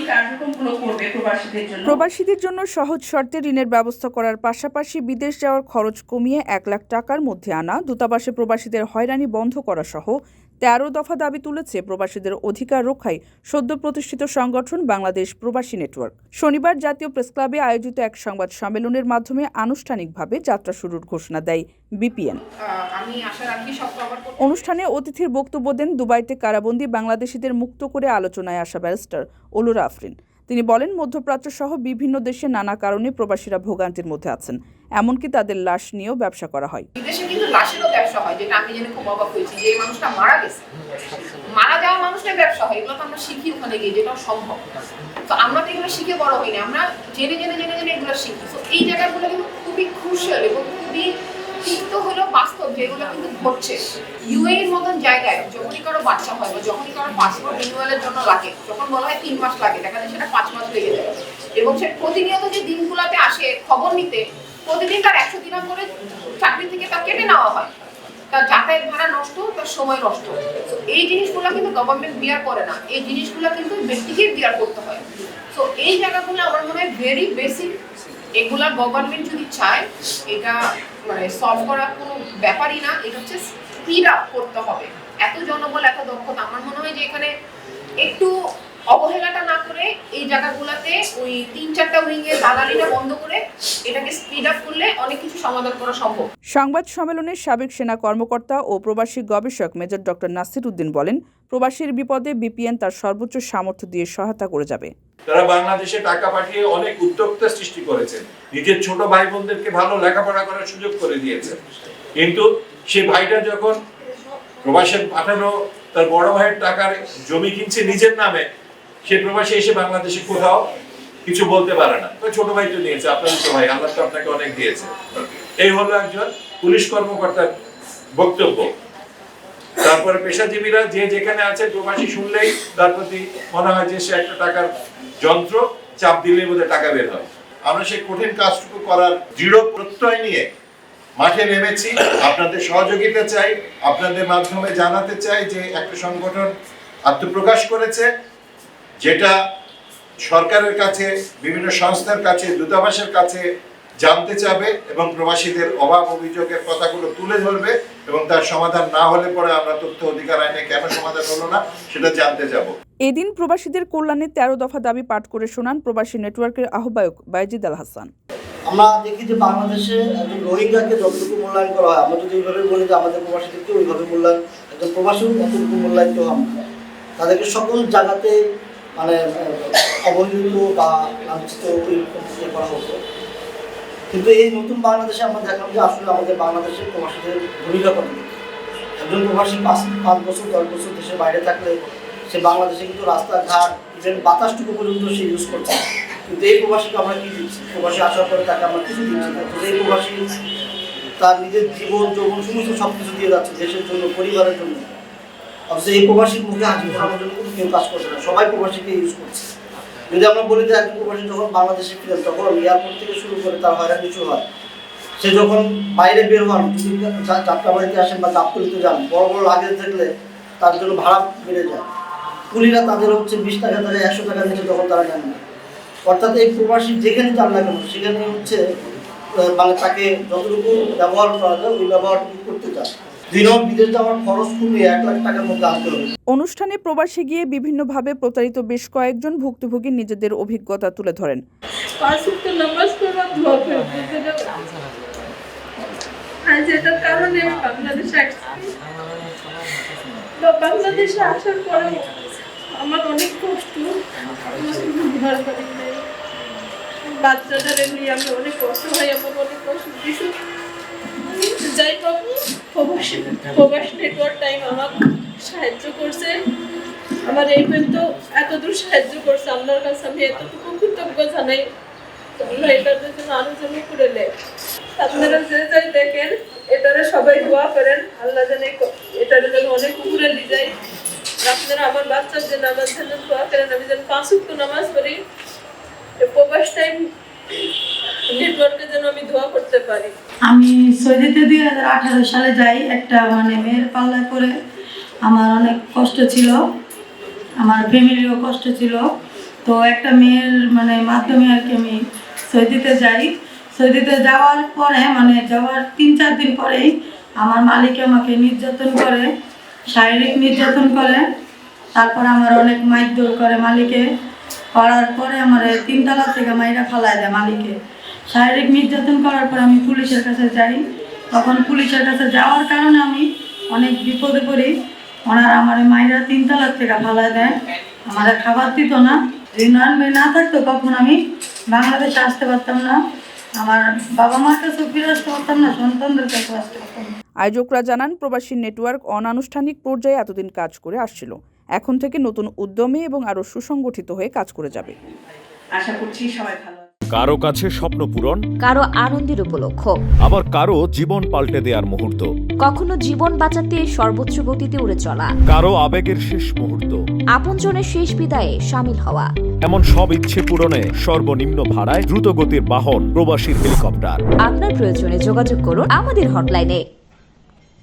কার্যক্রমগুলো করবে প্রবাসীদের জন্য সহজ শর্তে ঋণের ব্যবস্থা করার পাশাপাশি বিদেশ যাওয়ার খরচ কমিয়ে ১ লাখ টাকার মধ্যে আনা, দূতাবাসে প্রবাসীদের হয়রানি বন্ধ করা সহ ১৩ দফা দাবি তুলেছে প্রবাসীদের অধিকার রক্ষায় সদ্য প্রতিষ্ঠিত সংগঠন বাংলাদেশ প্রবাসী নেটওয়ার্ক। শনিবার জাতীয় প্রেসক্লাবে আয়োজিত এক সংবাদ সম্মেলনের মাধ্যমে আনুষ্ঠানিকভাবে যাত্রা শুরুর ঘোষণা দেয় বিপিএন। অনুষ্ঠানে অতিথির বক্তব্য দেন দুবাইতে কারাবন্দী বাংলাদেশিদের মুক্ত করে আলোচনায় আসা ব্যারিস্টার অলুরা আফরিন। তিনি বলেন, মধ্যপ্রাচ্য সহ বিভিন্ন দেশে নানা কারণে প্রবাসীরা ভোগান্তির মধ্যে আছেন, এমনকি তাদের লাশ নিয়েও ব্যবসা করা হয়। বিদেশে কিন্তু লাশেরও ব্যবসা হয়, যেটা আমি জেনে খুব অবাক হয়েছি যে এই মানুষটা মারা গেছে, মারা যাওয়া মানুষটার ব্যবসা হয়। এগুলো তো আমরা শিখি ওখানে গিয়ে, যেটাও সম্ভব। তো আমরা তো এগুলো শিখে বড় হইনি, আমরা জেনে জেনে জেনে জেনে এগুলো শিখি। তো এই জায়গাগুলো কিন্তু খুবই ক্রুশিয়াল এবং খুবই তিক্ত হলো বাস্তব, যেগুলো কিন্তু ঘটছে। ইউএই এর মতন জায়গায় যখনই কারো বাচ্চা হয় বা যখনই কারো পাসপোর্ট রিনিউয়ালের জন্য লাগে, যখন বলা হয় 3 মাস লাগে, দেখা যায় সেটা 5 মাস লেগে যায়। এবং সে প্রতিনিয়ত যে দিনগুলোতে আসে খবর নিতে, প্রতিদিন তার 100 দিন করে চাকরি থেকে তার কেটে নেওয়া হয়, তার যাতায়াত ভাড়া নষ্ট, তার সময় নষ্ট। এই জিনিসগুলো কিন্তু গভর্নমেন্ট বিয়ার করে না, এই জিনিসগুলো কিন্তু ব্যক্তিকে বিয়ার করতে হয়। তো এই জায়গাগুলো আমার মনে হয় ভেরি বেসিক, এগুলা গভর্নমেন্ট যদি চায় এটা মানে সলভ করার কোনো ব্যাপারই না, এটা হচ্ছে স্পিড আপ করতে হবে। এত জনবল, এত দক্ষতা, আমার মনে হয় যে এখানে একটু অবহেলাটা না করে এই জায়গাগুলোতে ওই ৩-৪টা উইংয়ে দালালিটা বন্ধ করে এটাকে স্পিড আপ করলে অনেক কিছু সমাধান করা সম্ভব। সংবাদ সম্মেলনে সাবেক সেনা কর্মকর্তা ও প্রবাসী গবেষক মেজর ডক্টর নাসির উদ্দিন বলেন, প্রবাসীর বিপদে বিপিএন তার সর্বোচ্চ সামর্থ্য দিয়ে সহায়তা করে যাবে। তারা বাংলাদেশে টাকা পাঠিয়ে অনেক উদ্যোক্তা সৃষ্টি করেছেন, নিজের ছোট ভাই বোনদেরকে ভালো লেখাপড়া করার সুযোগ করে দিয়েছেন। কিন্তু সেই ভাইটা যখন প্রবাসে পাঠানো তার বড় ভাইয়ের টাকার জমি কিনছে নিজের নামে, সে প্রবাসী এসে বাংলাদেশে কোথাও কিছু বলতে পারে না। ছোট ভাই তো নিয়েছে, আপনার তো ভাই, আল্লাহ তো আপনাকে অনেক দিয়েছে। এই হলো একজন পুলিশ কর্মকর্তার বক্তব্য। তারপরে পেশাজীবীরা যে যেখানে আছে, প্রবাসী শুনলেই তার প্রতি মনে হয় যে সে একটা টাকার যন্ত্র, চাপ দিলে বোধহয় টাকা বের হয়। আমরা সেই কঠিন কাজটুকু করার দৃঢ় প্রত্যয় নিয়ে মাঠে নেমেছি। আপনাদের সহযোগিতা চাই, আপনাদের মাধ্যমে জানাতে চাই যে একটা সংগঠন আত্মপ্রকাশ করেছে, যেটা সরকারের কাছে, বিভিন্ন সংস্থার কাছে, দূতাবাসের কাছে জানতে চাবে এবং প্রবাসীদের অভাব অভিযোগের কথাগুলো তুলে ধরবে এবং তার সমাধান না হলে পরে আমরা তথ্য অধিকার আইনে কেন সমাধান হলো না সেটা জানতে যাব। এদিন প্রবাসীদের কল্যাণে ১৩ দফা দাবি পাঠ করে শোনান প্রবাসী নেটওয়ার্কের আহ্বায়ক বাইজিদ আল হাসান। আমরা দেখি যে বাংলাদেশে একজন রোহিঙ্গাকে যতটুকু মূল্যায়ন করা হয়, আমরা যদি এইভাবে বলি যে আমাদের প্রবাসীদেরকে ওইভাবে মূল্যায়ন, একজন প্রবাসীও অতটুকু মূল্যায়িত হন, তাদেরকে সকল জায়গাতে মানে অবহেলিত বা লাঞ্ছিত করা হতো। কিন্তু এই নতুন বাংলাদেশে আমরা দেখলাম যে আসলে আমাদের বাংলাদেশের প্রবাসীদের ভূমিকা কত। একজন প্রবাসী 5 বছর 10 বছর দেশের বাইরে থাকলে সে বাংলাদেশে কিন্তু রাস্তাঘাট, ইভেন বাতাসটুকু পর্যন্ত সে ইউজ করছে। কিন্তু এই প্রবাসীকে আমরা কি দিচ্ছি? প্রবাসী আসার পরে তাকে আমরা কিছু দিচ্ছি না। এই প্রবাসী তার নিজের জীবন যৌবন সমস্ত সব কিছু দিয়ে যাচ্ছে দেশের জন্য, পরিবারের জন্য। অথচ এই প্রবাসীর মুখে হাসি ফোটানোর জন্য কিন্তু কেউ কাজ করছে না, সবাই প্রবাসীকে ইউজ করছে। যদি আমরা বলি যে একজন প্রবাসী যখন বাংলাদেশে ফিরেন, তখন এয়ারপোর্ট থেকে শুরু করে তার হয়রানি কিছু হয়। সে যখন বাইরে বের হন, যদি যাত্রাবাড়িতে আসেন বা গাবতলীতে যান, বড় বড় লাগেজ থাকলে তার জন্য ভাড়া বেড়ে যায়। কুলিরা তাদের হচ্ছে 20 টাকা থেকে 100 টাকার নিচে তখন তারা নেন না। অর্থাৎ এই প্রবাসী যেখানে যান না কেন সেখানে হচ্ছে মানে তাকে যতটুকু ব্যবহার করা যায় ওই ব্যবহারটুকু করতে চায়। বিদেশ যাওয়ার খরচ কমিয়ে 1 লাখ টাকার মধ্যে আনতে হবে। অনুষ্ঠানে প্রবাসী গিয়ে বিভিন্নভাবে প্রতারিত বেশ কয়েকজন ভুক্তভোগী নিজেদের অভিজ্ঞতা তুলে ধরেন। বাংলাদেশে আসার পরে আমার অনেক কষ্ট, বাচ্চাদের নিয়ে আমি অনেক কষ্ট হয়, আমার অনেক কষ্ট দিয়েছি। যাই হোক, প্রবাসী নেটওয়ার্ক টাইম আমার সাহায্য করছে, আমার এই পর্যন্ত এতদূর সাহায্য করছে। আপনার কাছে আমি এতটুকু কৃতজ্ঞ জানাই। আল্লাহ এটার জন্য আরো যেন করে নেয়। আপনারা যে যাই দেখেন, এটারে সবাই দোয়া করেন, আল্লাহ যেন এটার জন্য অনেক উপরে নিয়ে যায়। আপনারা আমার বাচ্চার জন্য, আমার জন্য দোয়া করেন, আমি যেন 5 ওয়াক্ত নামাজ পড়ি, প্রবাস টাইম নেটওয়ার্কে যেন আমি দোয়া করতে পারি। আমি সৌদিতে 2018 সালে যাই, একটা মানে মেয়ের পাল্লায় পরে আমার অনেক কষ্ট ছিল, আমার ফ্যামিলিরও কষ্ট ছিল। তো একটা মেয়ের মানে মাধ্যমে আর কি আমি সৌদিতে যাই। সৌদিতে যাওয়ার পরে মানে যাওয়ার 3-4 দিন পরেই আমার মালিক আমাকে নির্যাতন করে, শারীরিক নির্যাতন করে। তারপর আমার অনেক মারধর করে মালিকে, করার পরে আমার 3 তলা থেকে মাইরা ফালায় দেয় মালিকে। শারীরিক নির্যাতন করার পর আমি পুলিশের কাছে যাই। তখন পুলিশের কাছে যাওয়ার কারণে আমি অনেক বিপদে পড়ি। ওনারা আমার মাইরা 3 তলা থেকে ফালায় দেয়, আমার খাবার দিত না। ঋণ না থাকতো কখন আমি বাংলাদেশে আসতে পারতাম না, আমার বাবা মার কাছেও ফিরে আসতে পারতাম না, সন্তানদের কাছেও আসতে পারতাম না। আয়োজকরা জানান, প্রবাসী নেটওয়ার্ক অনানুষ্ঠানিক পর্যায়ে এতদিন কাজ করে আসছিল। এখন থেকে নতুন উদ্যমে এবং আরও সুসংগঠিত হয়ে কাজ করে যাবে। আশা করছি সবাই ভালো। কারো কাছে স্বপ্ন পূরণ, কারো আনন্দের উপলক্ষ, আবার কারো জীবন পাল্টে দেওয়ার মুহূর্ত, কখনো জীবন বাঁচাতে সর্বোচ্চ গতিতে উড়ে চলা, কারো আবেগের শেষ মুহূর্ত, আপনজনের শেষ বিদায়ে শামিল হওয়া। এমন সব ইচ্ছে পূরণে সর্বনিম্ন ভাড়ায় দ্রুতগতির বাহন প্রবাসীর হেলিকপ্টার। আপনার প্রয়োজনে যোগাযোগ করুন আমাদের হটলাইনে।